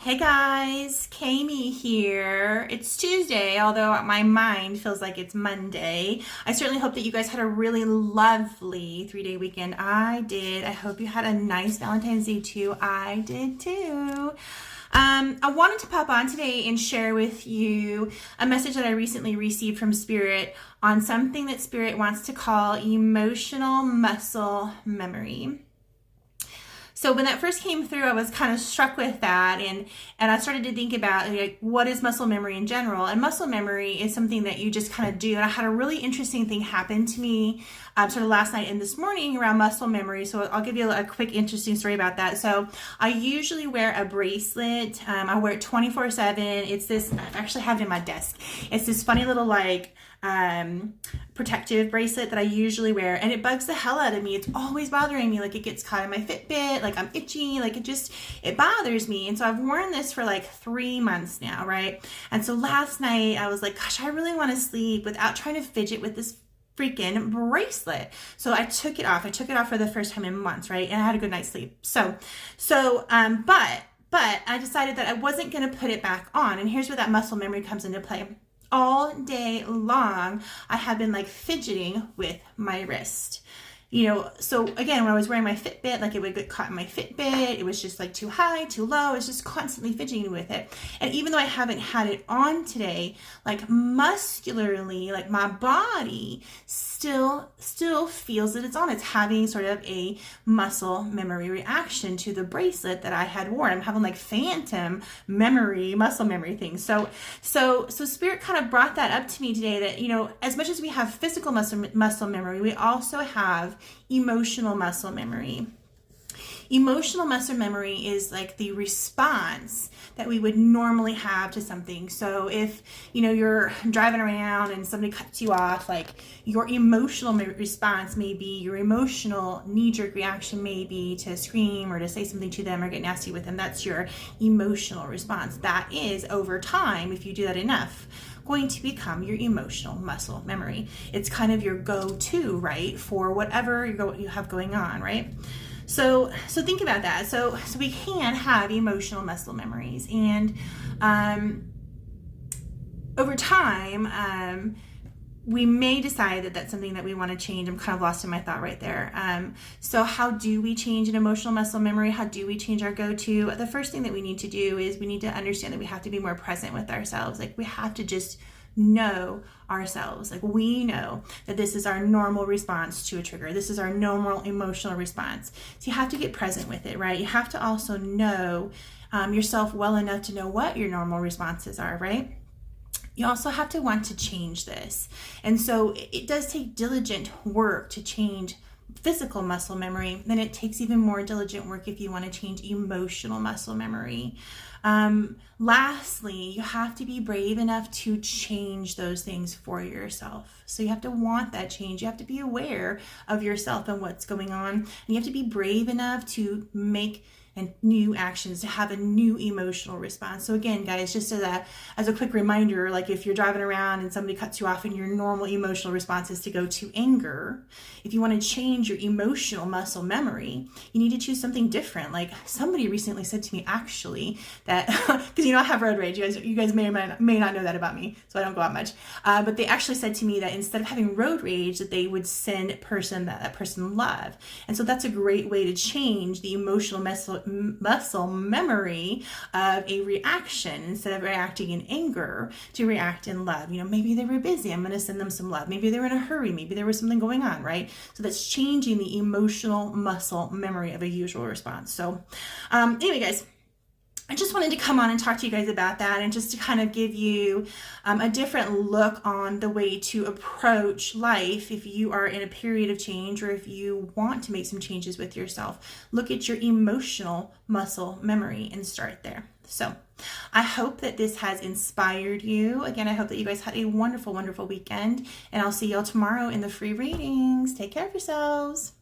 Hey guys, Kami here. It's Tuesday, although my mind feels like it's Monday. I certainly hope that you guys had a really lovely 3-day weekend. I did. I hope you had a nice Valentine's Day too. I did too. I wanted to pop on today and share with you a message that I recently received from Spirit on something that Spirit wants to call emotional muscle memory. So when that first came through, I was kind of struck with that, and I started to think about like, what is muscle memory in general. And muscle memory is something that you just kind of do. And I had a really interesting thing happen to me sort of last night and this morning around muscle memory. So I'll give you a quick interesting story about that. So I usually wear a bracelet. I wear it 24/7. It's this, I actually have it in my desk. It's this funny little protective bracelet that I usually wear, and it bugs the hell out of me. It's always bothering me. Like it gets caught in my Fitbit, like I'm itchy, like it bothers me. And so I've worn this for like 3 months now, right? And so last night I was like, gosh, I really want to sleep without trying to fidget with this freaking bracelet. So I took it off. I took it off for the first time in months, right? And I had a good night's sleep. But I decided that I wasn't going to put it back on. And here's where that muscle memory comes into play. All day long, I have been like fidgeting with my wrist. So again, when I was wearing my Fitbit, like it would get caught in my Fitbit. It was just like too high, too low. It's just constantly fidgeting with it. And even though I haven't had it on today, like muscularly, like my body still feels that it's on. It's having sort of a muscle memory reaction to the bracelet that I had worn. I'm having like phantom memory, muscle memory things. So Spirit kind of brought that up to me today that, as much as we have physical muscle memory, we also have emotional muscle memory. Emotional muscle memory is like the response that we would normally have to something. So if, you're driving around and somebody cuts you off, like your emotional response may be, your emotional knee-jerk reaction may be to scream or to say something to them or get nasty with them. That's your emotional response. That is, over time, if you do that enough, going to become your emotional muscle memory. It's kind of your go-to, right, for whatever you have going on, right? So think about that. So we can have emotional muscle memories, and over time, we may decide that that's something that we want to change. I'm kind of lost in my thought right there. So how do we change an emotional muscle memory? How do we change our go-to? The first thing that we need to do is we need to understand that we have to be more present with ourselves. Like we have to just know ourselves. Like we know that this is our normal response to a trigger. This is our normal emotional response. So you have to get present with it, right? You have to also know yourself well enough to know what your normal responses are, right? You also have to want to change this. And so it does take diligent work to change physical muscle memory. Then it takes even more diligent work if you want to change emotional muscle memory. Lastly, you have to be brave enough to change those things for yourself. So you have to want that change. You have to be aware of yourself and what's going on. And you have to be brave enough to make new actions, to have a new emotional response. So again, guys, just as a quick reminder, like if you're driving around and somebody cuts you off and your normal emotional response is to go to anger, if you want to change your emotional muscle memory, you need to choose something different. Like somebody recently said to me, actually, that because I have road rage. You guys may or may not know that about me, so I don't go out much. But they actually said to me that instead of having road rage, that they would send a person that person love. And so that's a great way to change the emotional muscle memory of a reaction. Instead of reacting in anger, to react in love. Maybe they were busy, I'm going to send them some love. Maybe they were in a hurry, maybe there was something going on, right? So that's changing the emotional muscle memory of a usual response. So anyway, guys, I just wanted to come on and talk to you guys about that, and just to kind of give you a different look on the way to approach life if you are in a period of change, or if you want to make some changes with yourself. Look at your emotional muscle memory and start there. So I hope that this has inspired you. Again, I hope that you guys had a wonderful, wonderful weekend, and I'll see y'all tomorrow in the free readings. Take care of yourselves.